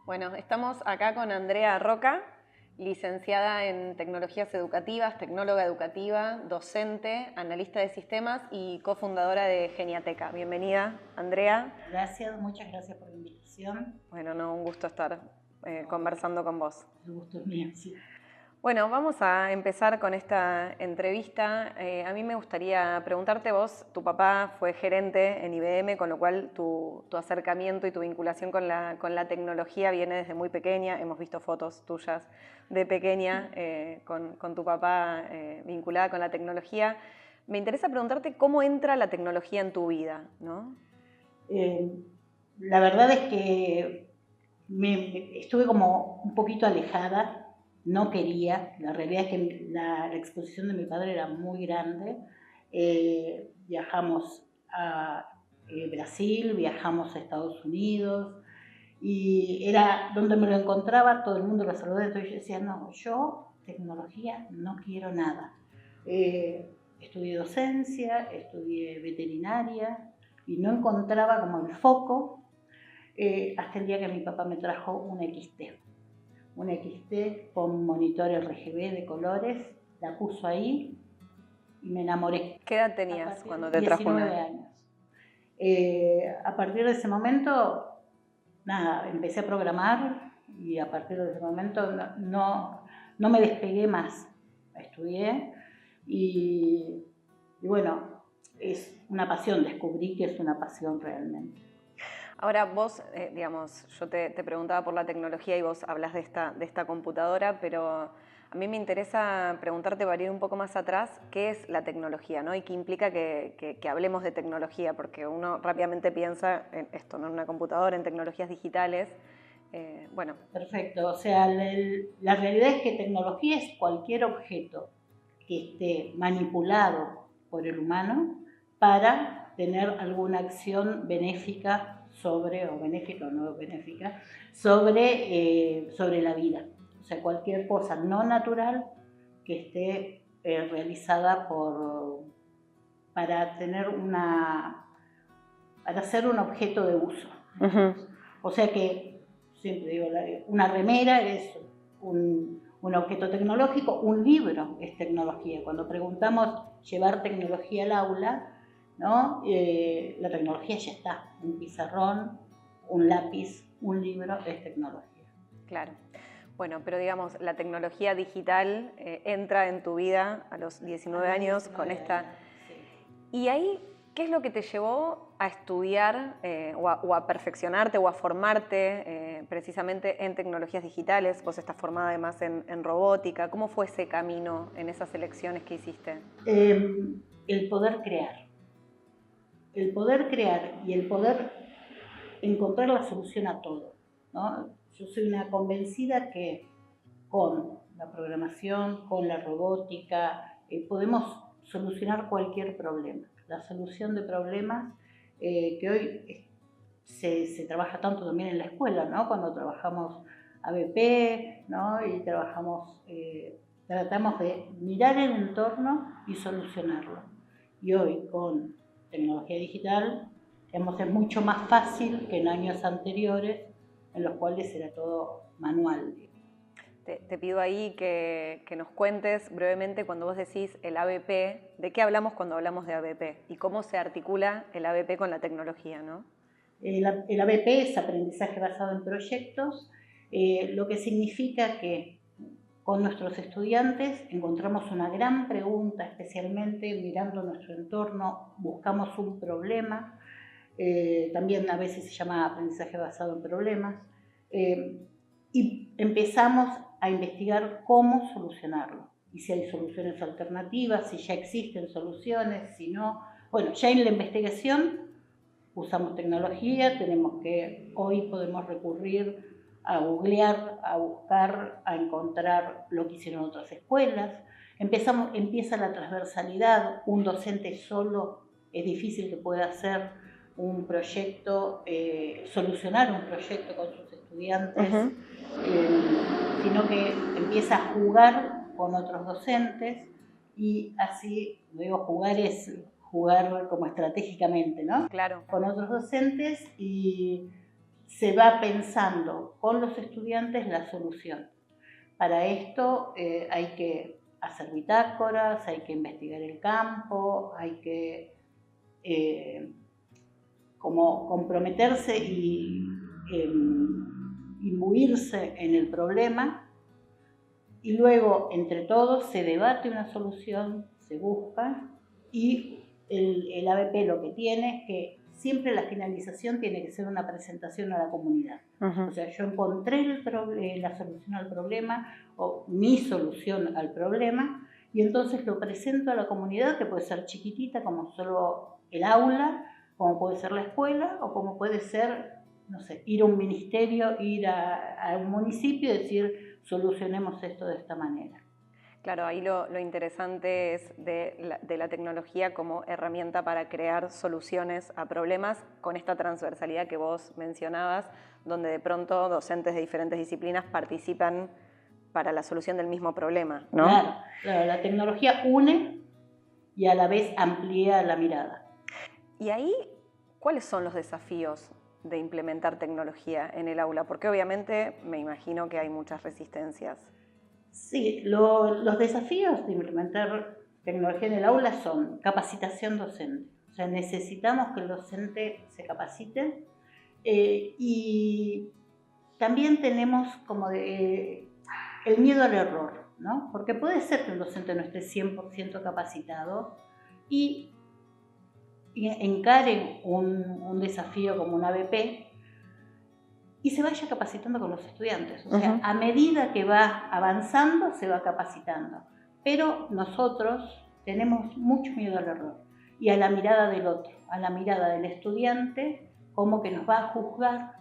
Bueno, estamos acá con Andrea Roca, licenciada en Tecnologías Educativas, tecnóloga educativa, docente, analista de sistemas y cofundadora de Geniateca. Bienvenida, Andrea. Gracias, muchas gracias por la invitación. Bueno, no, un gusto estar conversando con vos. El gusto es mío, sí. Bueno, vamos a empezar con esta entrevista. A mí me gustaría preguntarte vos, tu papá fue gerente en IBM, con lo cual tu acercamiento y tu vinculación con la tecnología viene desde muy pequeña. Hemos visto fotos tuyas de pequeña con tu papá vinculada con la tecnología. Me interesa preguntarte cómo entra la tecnología en tu vida, ¿no? La verdad es que estuve como un poquito alejada, no quería. La realidad es que la exposición de mi padre era muy grande. Viajamos a Brasil, viajamos a Estados Unidos y era donde me lo encontraba, todo el mundo lo saludaba. Entonces yo decía, no, yo tecnología no quiero nada. Estudié docencia, estudié veterinaria y no encontraba como el foco hasta el día que mi papá me trajo un XT con monitor RGB de colores, la puso ahí y me enamoré. ¿Qué edad tenías cuando te trajo 19 años. A partir de ese momento, nada, empecé a programar y a partir de ese momento no me despegué más. Estudié y bueno, es una pasión, descubrí que es una pasión realmente. Ahora vos, digamos, yo te preguntaba por la tecnología y vos hablas de esta computadora, pero a mí me interesa preguntarte para ir un poco más atrás, ¿qué es la tecnología, ¿no? Y qué implica que hablemos de tecnología, porque uno rápidamente piensa en esto, ¿no? En una computadora, en tecnologías digitales. Bueno. Perfecto, o sea, la realidad es que tecnología es cualquier objeto que esté manipulado por el humano para tener alguna acción benéfica sobre, o benéfica o no benéfica, sobre la vida. O sea, cualquier cosa no natural que esté realizada para ser un objeto de uso. O sea que, siempre digo, una remera es un objeto tecnológico, un libro es tecnología. Cuando preguntamos llevar tecnología al aula, ¿no? La tecnología ya está. Un pizarrón, un lápiz, un libro es tecnología. Claro. Bueno, pero digamos, la tecnología digital entra en tu vida a los 19 años con esta... Sí. Y ahí, ¿qué es lo que te llevó a estudiar o a perfeccionarte o a formarte precisamente en tecnologías digitales? Vos estás formada además en robótica. ¿Cómo fue ese camino en esas elecciones que hiciste? El poder crear. El poder crear y el poder encontrar la solución a todo, ¿no? Yo soy una convencida que con la programación, con la robótica, podemos solucionar cualquier problema. La solución de problemas que hoy se trabaja tanto también en la escuela, ¿no? Cuando trabajamos ABP, ¿no? Y tratamos de mirar el entorno y solucionarlo. Y hoy con tecnología digital es mucho más fácil que en años anteriores en los cuales era todo manual. Te pido ahí que nos cuentes brevemente cuando vos decís el ABP, ¿de qué hablamos cuando hablamos de ABP? Y cómo se articula el ABP con la tecnología, ¿no? El ABP es aprendizaje basado en proyectos, lo que significa que con nuestros estudiantes encontramos una gran pregunta, especialmente mirando nuestro entorno, buscamos un problema, también a veces se llama aprendizaje basado en problemas, y empezamos a investigar cómo solucionarlo, y si hay soluciones alternativas, si ya existen soluciones, si no. Bueno, ya en la investigación usamos tecnología, hoy podemos recurrir a googlear, a buscar, a encontrar lo que hicieron otras escuelas. Empieza la transversalidad. Un docente solo es difícil que pueda hacer un proyecto, solucionar un proyecto con sus estudiantes, sino que empieza a jugar con otros docentes y así, digo, jugar como estratégicamente, ¿no? Claro. Con otros docentes y se va pensando con los estudiantes la solución. Para esto hay que hacer bitácoras, hay que investigar el campo, hay que como comprometerse y imbuirse en el problema, y luego entre todos se debate una solución, se busca, y el ABP lo que tiene es que siempre la finalización tiene que ser una presentación a la comunidad. O sea, yo encontré la solución al problema o mi solución al problema, y entonces lo presento a la comunidad, que puede ser chiquitita como solo el aula, como puede ser la escuela, o como puede ser, no sé, ir a un ministerio, ir a un municipio y decir, solucionemos esto de esta manera. Claro, ahí lo interesante es de la tecnología como herramienta para crear soluciones a problemas con esta transversalidad que vos mencionabas, donde de pronto docentes de diferentes disciplinas participan para la solución del mismo problema, ¿no? Claro, la tecnología une y a la vez amplía la mirada. Y ahí, ¿cuáles son los desafíos de implementar tecnología en el aula? Porque obviamente me imagino que hay muchas resistencias. Sí, los desafíos de implementar tecnología en el aula son capacitación docente. O sea, necesitamos que el docente se capacite, y también tenemos como el miedo al error, ¿no? Porque puede ser que un docente no esté 100% capacitado y encare un desafío como un ABP y se vaya capacitando con los estudiantes. O sea, a medida que va avanzando, se va capacitando. Pero nosotros tenemos mucho miedo al error y a la mirada del otro, a la mirada del estudiante, como que nos va a juzgar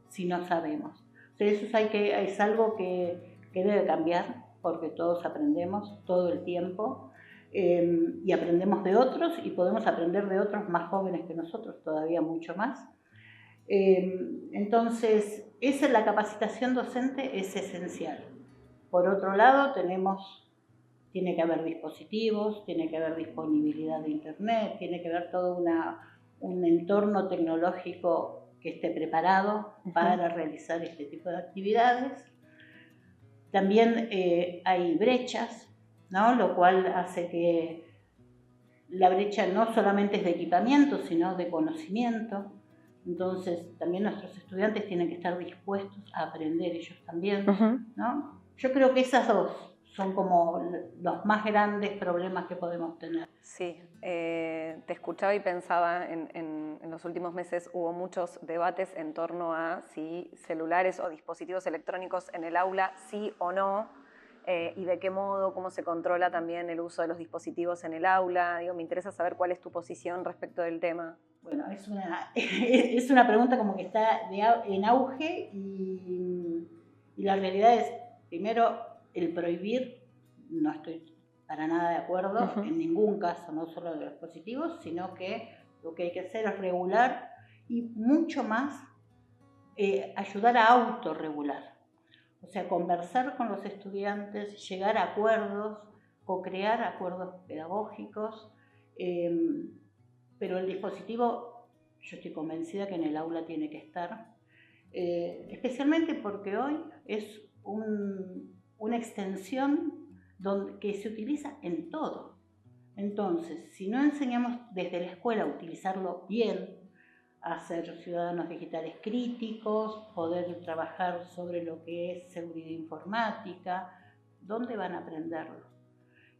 si no sabemos. O sea, eso es algo que debe cambiar, porque todos aprendemos todo el tiempo, y aprendemos de otros, y podemos aprender de otros más jóvenes que nosotros, todavía mucho más. Entonces, la capacitación docente es esencial. Por otro lado, tiene que haber dispositivos, tiene que haber disponibilidad de internet, tiene que haber todo un entorno tecnológico que esté preparado para realizar este tipo de actividades. También hay brechas, ¿no? Lo cual hace que la brecha no solamente es de equipamiento, sino de conocimiento. Entonces, también nuestros estudiantes tienen que estar dispuestos a aprender ellos también, ¿no? Yo creo que esas dos son como los más grandes problemas que podemos tener. Sí, te escuchaba y pensaba en los últimos meses hubo muchos debates en torno a si celulares o dispositivos electrónicos en el aula, sí o no, y de qué modo, cómo se controla también el uso de los dispositivos en el aula. Digo, me interesa saber cuál es tu posición respecto del tema. Bueno, es una pregunta como que está en auge, y la realidad es, primero, el prohibir, no estoy para nada de acuerdo, en ningún caso, no solo de los dispositivos, sino que lo que hay que hacer es regular y mucho más ayudar a autorregular. O sea, conversar con los estudiantes, llegar a acuerdos, co-crear acuerdos pedagógicos, pero el dispositivo, yo estoy convencida que en el aula tiene que estar, especialmente porque hoy es una extensión que se utiliza en todo. Entonces, si no enseñamos desde la escuela a utilizarlo bien, a ser ciudadanos digitales críticos, poder trabajar sobre lo que es seguridad informática, ¿dónde van a aprenderlo?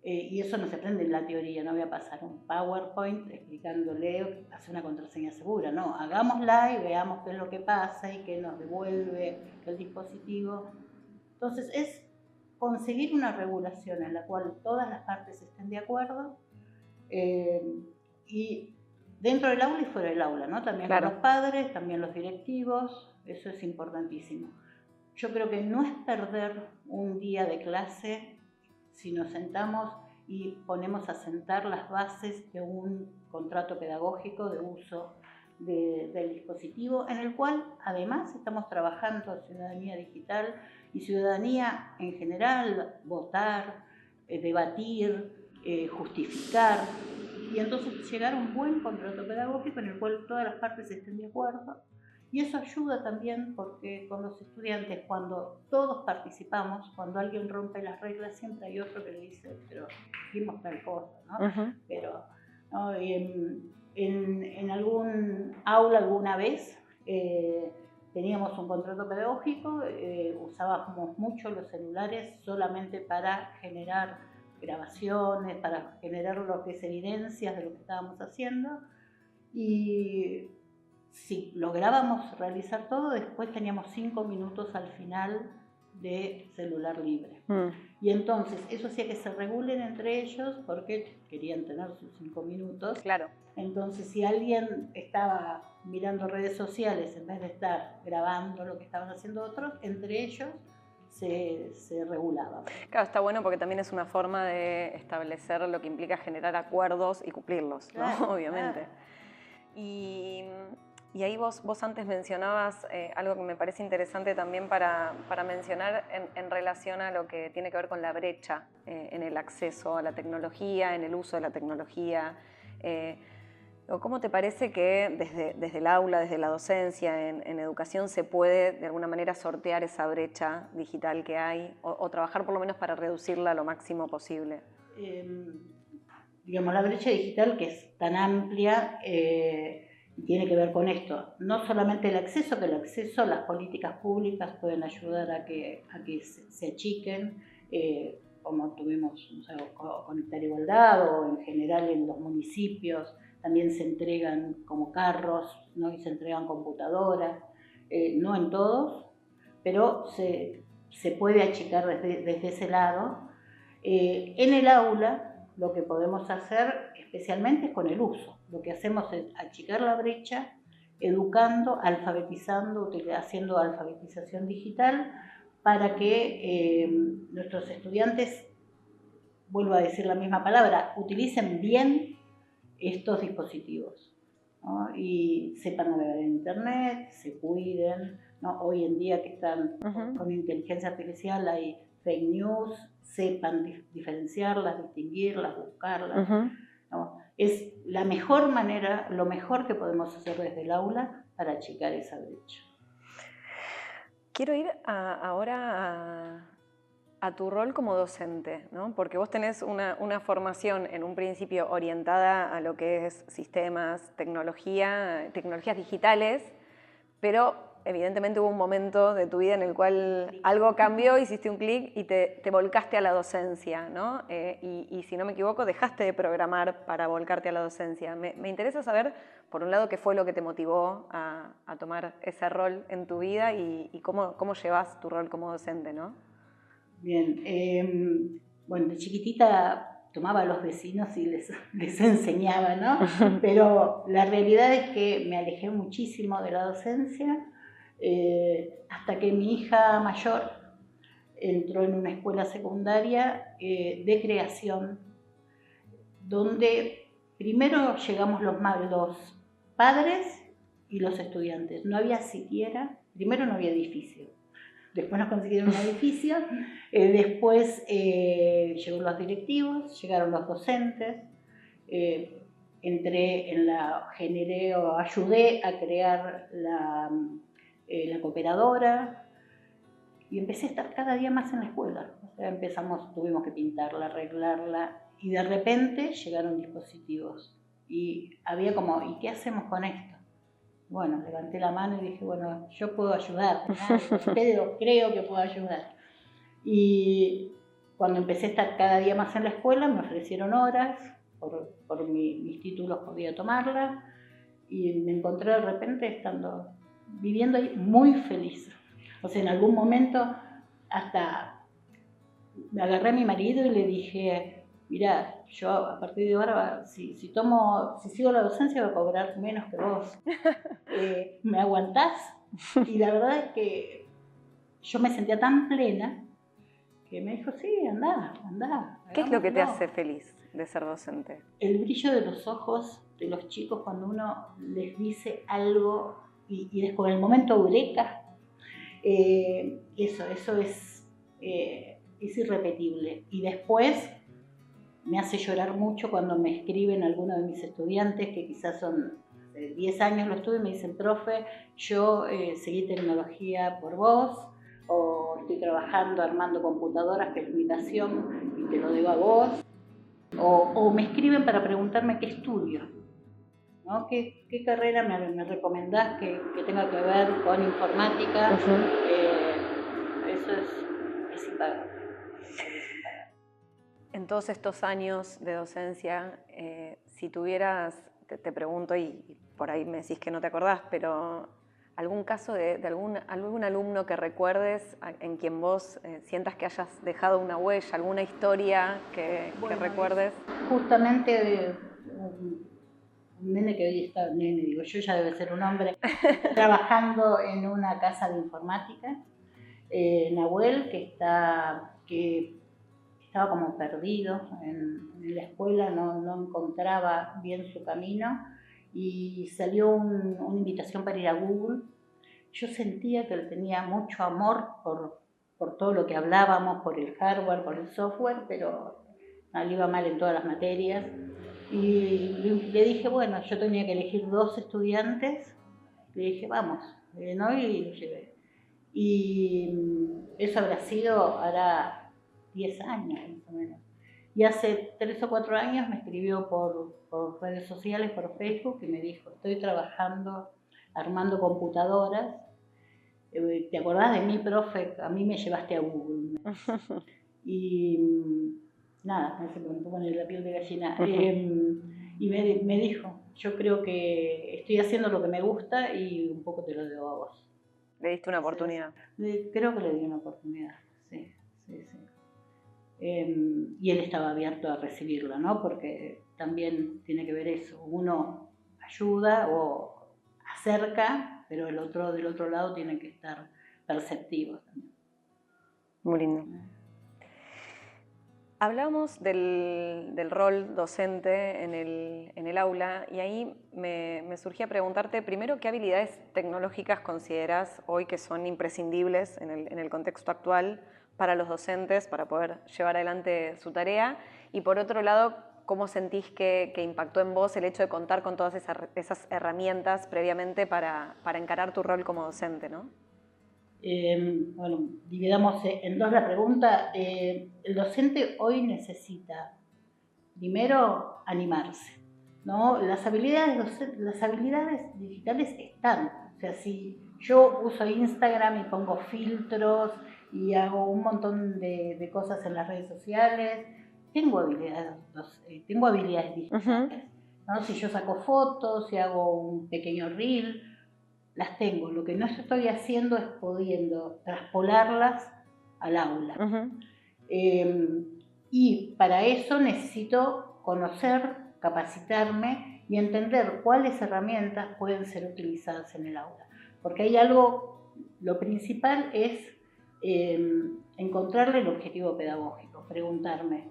Y eso no se aprende en la teoría, no voy a pasar un PowerPoint explicándole hacer una contraseña segura, no, hagámosla y veamos qué es lo que pasa y qué nos devuelve el dispositivo. Entonces es conseguir una regulación en la cual todas las partes estén de acuerdo, y dentro del aula y fuera del aula, ¿no? También con los padres, también los directivos, eso es importantísimo. Yo creo que no es perder un día de clase si nos sentamos y ponemos a sentar las bases de un contrato pedagógico de uso del dispositivo, en el cual además estamos trabajando ciudadanía digital y ciudadanía en general, votar, debatir, justificar, y entonces llegar a un buen contrato pedagógico en el cual todas las partes estén de acuerdo Y eso ayuda también porque con los estudiantes, cuando todos participamos, cuando alguien rompe las reglas, siempre hay otro que le dice, pero dijimos tal cosa, ¿no? Uh-huh. Pero, ¿no? En algún aula alguna vez teníamos un contrato pedagógico, usábamos mucho los celulares solamente para generar grabaciones, para generar lo que es evidencias de lo que estábamos haciendo, y si lográbamos realizar todo, después teníamos 5 minutos al final de celular libre. Y entonces eso hacía que se regulen entre ellos porque querían tener sus 5 minutos. Claro. Entonces, si alguien estaba mirando redes sociales en vez de estar grabando lo que estaban haciendo otros, entre ellos se regulaba. Claro, está bueno porque también es una forma de establecer lo que implica generar acuerdos y cumplirlos, ¿no? Claro, Obviamente. Claro. Y ahí vos antes mencionabas algo que me parece interesante también para mencionar en relación a lo que tiene que ver con la brecha en el acceso a la tecnología, en el uso de la tecnología. ¿Cómo te parece que desde el aula, desde la docencia, en educación, se puede de alguna manera sortear esa brecha digital que hay o trabajar por lo menos para reducirla lo máximo posible? Digamos, la brecha digital, que es tan amplia, tiene que ver con esto. No solamente el acceso, que el acceso, las políticas públicas pueden ayudar a que se achiquen, como tuvimos, o sea, Conectar Igualdad, o en general en los municipios también se entregan como carros, ¿no? Y se entregan computadoras, no en todos, pero se puede achicar desde ese lado. En el aula lo que podemos hacer especialmente es con el uso. Lo que hacemos es achicar la brecha, educando, alfabetizando, haciendo alfabetización digital para que nuestros estudiantes, vuelvo a decir la misma palabra, utilicen bien estos dispositivos, ¿no? Y sepan navegar en internet, se cuiden, ¿no? Hoy en día que están con inteligencia artificial hay fake news, sepan diferenciarlas, distinguirlas, buscarlas, ¿no? Es la mejor manera, lo mejor que podemos hacer desde el aula para achicar esa brecha. Quiero ir ahora a tu rol como docente, ¿no? Porque vos tenés una formación en un principio orientada a lo que es sistemas, tecnologías digitales, pero evidentemente hubo un momento de tu vida en el cual algo cambió, hiciste un clic y te volcaste a la docencia, ¿no? Y si no me equivoco, dejaste de programar para volcarte a la docencia. Me interesa saber, por un lado, qué fue lo que te motivó a tomar ese rol en tu vida y cómo llevas tu rol como docente, ¿no? Bien, bueno, de chiquitita tomaba a los vecinos y les enseñaba, ¿no? Pero la realidad es que me alejé muchísimo de la docencia hasta que mi hija mayor entró en una escuela secundaria de creación, donde primero llegamos los padres y los estudiantes. No había siquiera, primero no había edificio. Después nos consiguieron un edificio, después llegaron los directivos, llegaron los docentes, ayudé a crear la cooperadora y empecé a estar cada día más en la escuela. O sea, tuvimos que pintarla, arreglarla y de repente llegaron dispositivos y había como, ¿y qué hacemos con esto? Bueno, levanté la mano y dije, bueno, yo puedo ayudar, creo que puedo ayudar. Y cuando empecé a estar cada día más en la escuela, me ofrecieron horas, por mis títulos podía tomarlas, y me encontré de repente viviendo ahí muy feliz. O sea, en algún momento hasta me agarré a mi marido y le dije, mirá, yo a partir de ahora, si sigo la docencia voy a cobrar menos que vos. ¿Me aguantás? Y la verdad es que yo me sentía tan plena que me dijo, sí, andá. ¿Qué es lo que te hace feliz de ser docente? El brillo de los ojos de los chicos cuando uno les dice algo y después en el momento eureka, eso es irrepetible. Y después me hace llorar mucho cuando me escriben algunos de mis estudiantes que quizás son hace 10 años lo estuve y me dicen, profe, yo seguí tecnología por vos, o estoy trabajando armando computadoras, que es mi pasión, y te lo digo a vos, o me escriben para preguntarme qué estudio, ¿no? ¿Qué carrera me recomendás que tenga que ver con informática? Eso es impagable. En todos estos años de docencia, si tuvieras, te pregunto y por ahí me decís que no te acordás, pero algún caso de algún alumno que recuerdes, en quien vos sientas que hayas dejado una huella, alguna historia que recuerdes. Justamente un nene que hoy está, nene digo yo, ya debe ser un hombre, trabajando en una casa de informática, Nahuel, que estaba como perdido en la escuela, no encontraba bien su camino, y salió una invitación para ir a Google. Yo sentía que él tenía mucho amor por todo lo que hablábamos, por el hardware, por el software, pero le iba mal en todas las materias. Y le dije, bueno, yo tenía que elegir 2 estudiantes, le dije, vamos, ¿no? Y lo llevé. Y eso hará 10 años más o menos. Y hace 3 o 4 años me escribió por redes sociales, por Facebook, y me dijo, estoy trabajando, armando computadoras. ¿Te acordás de mí, profe? A mí me llevaste a Google. Y nada, me pone la piel de gallina. Y me dijo, yo creo que estoy haciendo lo que me gusta y un poco te lo debo a vos. ¿Le diste una oportunidad? Creo que le di una oportunidad, sí. Y él estaba abierto a recibirla, ¿no? Porque también tiene que ver eso. Uno ayuda o acerca, pero del otro lado tienen que estar perceptivos también. Muy lindo. Hablamos del rol docente en el aula y ahí me surgía preguntarte primero qué habilidades tecnológicas consideras hoy que son imprescindibles en el contexto actual para los docentes para poder llevar adelante su tarea, y por otro lado, cómo sentís que impactó en vos el hecho de contar con todas esas herramientas previamente para encarar tu rol como docente, ¿no? Bueno, dividamos en 2 la pregunta. El docente hoy necesita, primero, animarse, ¿no? Las habilidades digitales están. O sea, si yo uso Instagram y pongo filtros y hago un montón de cosas en las redes sociales, tengo habilidades digitales, ¿no? Si yo saco fotos, si hago un pequeño reel, las tengo. Lo que no estoy haciendo es pudiendo traspolarlas al aula. Y para eso necesito conocer, capacitarme y entender cuáles herramientas pueden ser utilizadas en el aula. Porque hay algo, lo principal es encontrarle el objetivo pedagógico, preguntarme,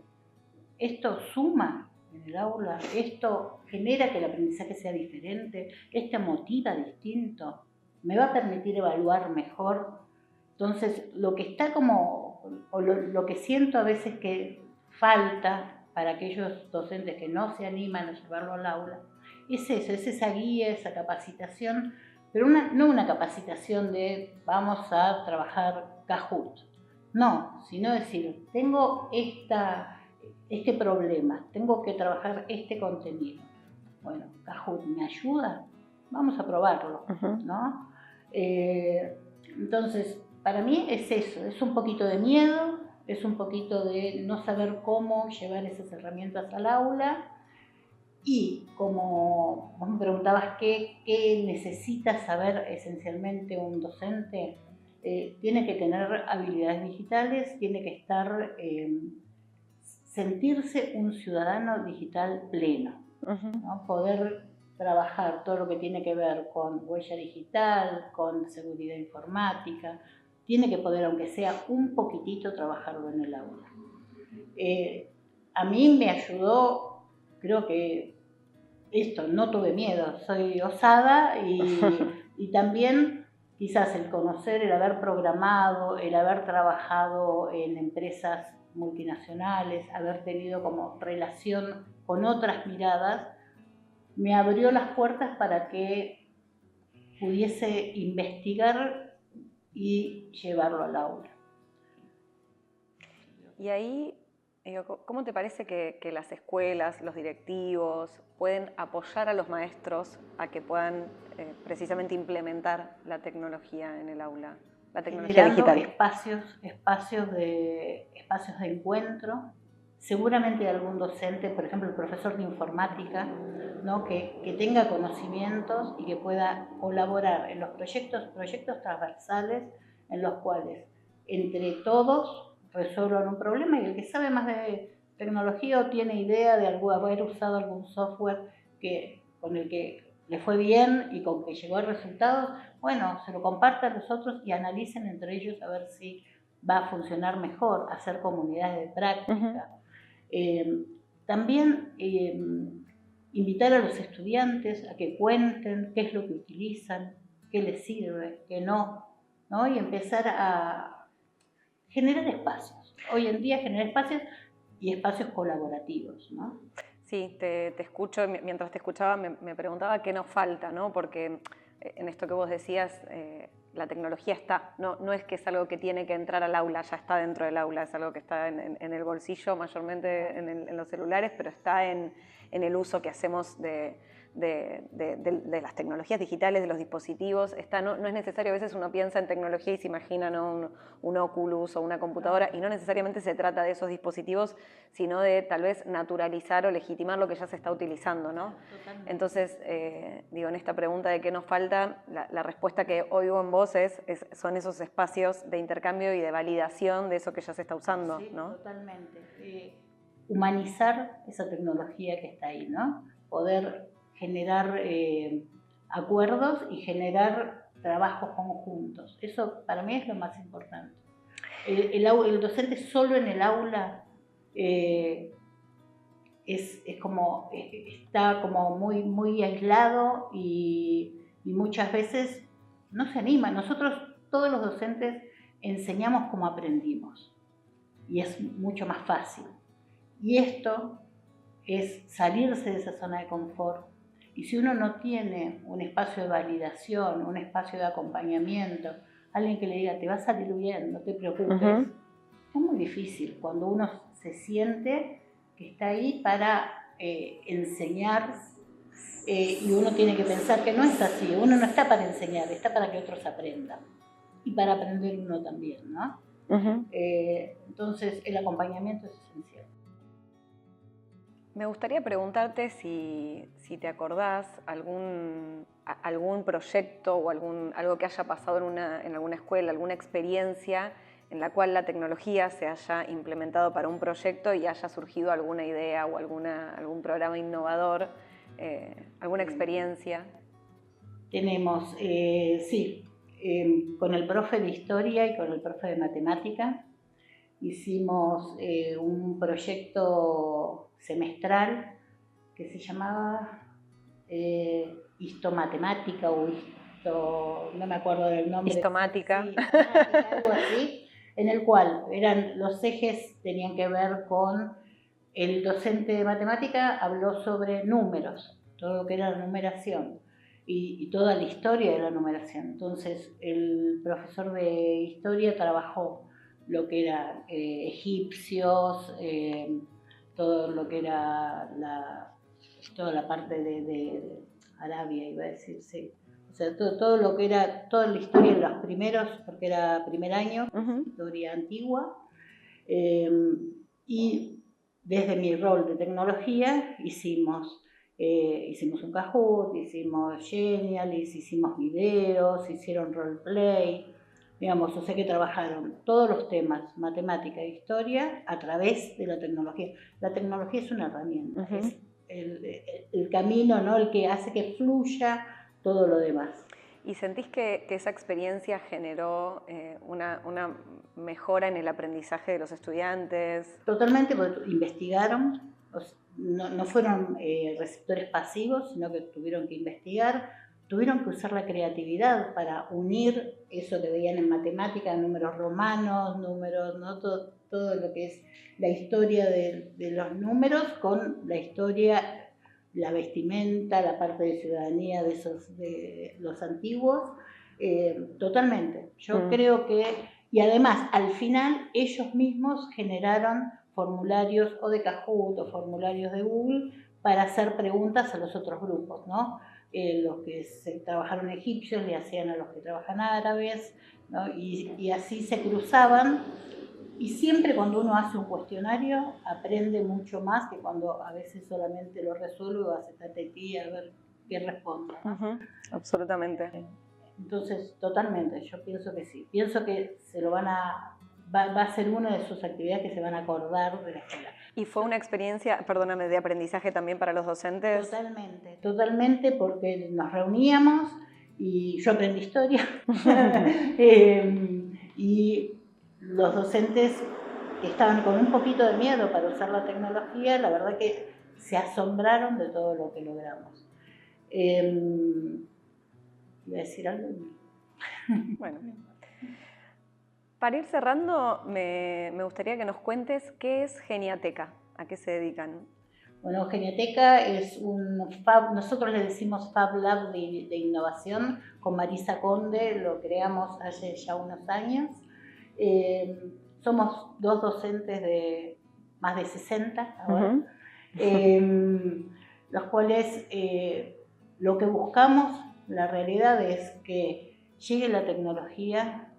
¿esto suma en el aula? ¿Esto genera que el aprendizaje sea diferente? ¿Esto motiva distinto? ¿Me va a permitir evaluar mejor? Entonces, lo que está lo que siento a veces que falta para aquellos docentes que no se animan a llevarlo al aula, es eso, es esa guía, esa capacitación, pero no una capacitación de vamos a trabajar Kahoot, no, sino decir, tengo este problema, tengo que trabajar este contenido. Bueno, Kahoot, ¿me ayuda? Vamos a probarlo, ¿no? Entonces, para mí es eso, es un poquito de miedo, es un poquito de no saber cómo llevar esas herramientas al aula, y como vos me preguntabas qué necesita saber esencialmente un docente, tiene que tener habilidades digitales, tiene que sentirse un ciudadano digital pleno, ¿no? Poder trabajar todo lo que tiene que ver con huella digital, con seguridad informática, tiene que poder, aunque sea un poquitito, trabajarlo en el aula. A mí me ayudó, creo que esto, no tuve miedo, soy osada y también quizás el conocer, el haber programado, el haber trabajado en empresas multinacionales, haber tenido como relación con otras miradas, me abrió las puertas para que pudiese investigar y llevarlo al aula. Y ahí, ¿cómo te parece que las escuelas, los directivos, pueden apoyar a los maestros a que puedan precisamente implementar la tecnología en el aula, la tecnología Generando digital? espacios de encuentro, seguramente algún docente, por ejemplo el profesor de informática, ¿no? que tenga conocimientos y que pueda colaborar en los proyectos transversales en los cuales entre todos resuelvan un problema, y el que sabe más de tecnología o tiene idea de haber usado algún software con el que le fue bien y con que llegó al resultado, bueno, se lo compartan a los otros y analicen entre ellos a ver si va a funcionar mejor, hacer comunidades de práctica. También invitar a los estudiantes a que cuenten qué es lo que utilizan, qué les sirve, qué no, ¿no? Y empezar a generar espacios. Hoy en día generar espacios y espacios colaborativos, ¿no? Sí, te escucho, mientras te escuchaba me preguntaba qué nos falta, ¿no? Porque en esto que vos decías, la tecnología está, no es que es algo que tiene que entrar al aula, ya está dentro del aula, es algo que está en el bolsillo, mayormente en los celulares, pero está en el uso que hacemos de las tecnologías digitales, de los dispositivos. No es necesario, a veces uno piensa en tecnología y se imagina, ¿no? un Oculus o una computadora, y no necesariamente se trata de esos dispositivos, sino de tal vez naturalizar o legitimar lo que ya se está utilizando, ¿no? Totalmente. Entonces, en esta pregunta de qué nos falta, la respuesta que oigo en vos son esos espacios de intercambio y de validación de eso que ya se está usando, sí, ¿no? Totalmente. Humanizar esa tecnología que está ahí, ¿no? Poder generar acuerdos y generar trabajos conjuntos. Eso para mí es lo más importante. El docente solo en el aula está como muy aislado y muchas veces no se anima. Nosotros, todos los docentes, enseñamos como aprendimos y es mucho más fácil. Y esto es salirse de esa zona de confort. Y si uno no tiene un espacio de validación, un espacio de acompañamiento, alguien que le diga, te va a salir bien, no te preocupes, es muy difícil cuando uno se siente que está ahí para enseñar y uno tiene que pensar que no es así, uno no está para enseñar, está para que otros aprendan y para aprender uno también, ¿no? Entonces el acompañamiento es esencial. Me gustaría preguntarte si te acordás algún proyecto o algo que haya pasado en alguna escuela, alguna experiencia en la cual la tecnología se haya implementado para un proyecto y haya surgido alguna idea o algún programa innovador, alguna experiencia. Tenemos, sí, con el profe de historia y con el profe de matemática hicimos un proyecto semestral que se llamaba histomatemática o no me acuerdo del nombre. Histomática. Sí, algo así, en el cual los ejes tenían que ver con el docente de matemática habló sobre números, todo lo que era la numeración y toda la historia de la numeración. Entonces el profesor de historia trabajó lo que era egipcios, todo lo que era toda la parte de Arabia, iba a decir, sí. O sea, todo lo que era, toda la historia de los primeros, porque era primer año, historia antigua. Y desde mi rol de tecnología hicimos un Kahoot, hicimos Genialis, hicimos videos, hicieron roleplay, digamos, o sea que trabajaron todos los temas, matemática e historia, a través de la tecnología. La tecnología es una herramienta, es el camino, ¿no? El que hace que fluya todo lo demás. ¿Y sentís que esa experiencia generó una mejora en el aprendizaje de los estudiantes? Totalmente, porque investigaron, no fueron receptores pasivos, sino que tuvieron que investigar, tuvieron que usar la creatividad para unir eso que veían en matemática, números romanos, números, ¿no? todo lo que es la historia de los números con la historia la vestimenta, la parte de ciudadanía de los antiguos, totalmente. Yo creo que, y además al final ellos mismos generaron formularios o de Kahoot o formularios de Google para hacer preguntas a los otros grupos, ¿no? Los que trabajaron egipcios le hacían a los que trabajan árabes, ¿no? Y así se cruzaban. Y siempre cuando uno hace un cuestionario aprende mucho más que cuando a veces solamente lo resuelve o hace tatetí a ver qué responde, ¿no? Absolutamente. Entonces, totalmente, yo pienso que sí. Pienso que va a ser una de sus actividades que se van a acordar de la escuela. ¿Y fue una experiencia, perdóname, de aprendizaje también para los docentes? Totalmente, totalmente, porque nos reuníamos y yo aprendí historia y los docentes que estaban con un poquito de miedo para usar la tecnología, la verdad que se asombraron de todo lo que logramos. ¿Iba a decir algo? Bueno. Para ir cerrando, me gustaría que nos cuentes qué es Geniateca, a qué se dedican. Bueno, Geniateca es un Fab, nosotros le decimos Fab Lab de innovación, con Marisa Conde, lo creamos hace ya unos años. Somos 2 docentes de más de 60 ahora, los cuales lo que buscamos, la realidad es que llegue la tecnología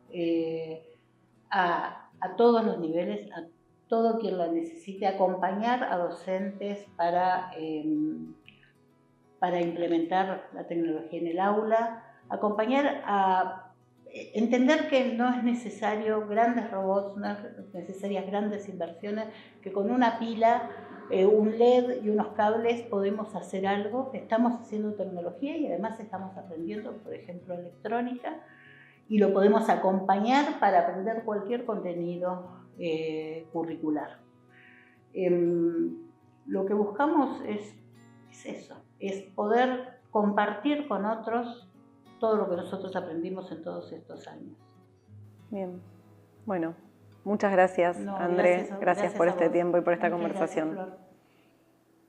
a todos los niveles, a todo quien la necesite, acompañar a docentes para implementar la tecnología en el aula, acompañar a entender que no es necesario grandes robots, no es necesarias grandes inversiones, que con una pila, un LED y unos cables podemos hacer algo. Estamos haciendo tecnología y además estamos aprendiendo, por ejemplo, electrónica, y lo podemos acompañar para aprender cualquier contenido curricular. Lo que buscamos es eso, es poder compartir con otros todo lo que nosotros aprendimos en todos estos años. Bien, bueno, muchas gracias, André, gracias por este tiempo y por esta conversación. Gracias, Flor.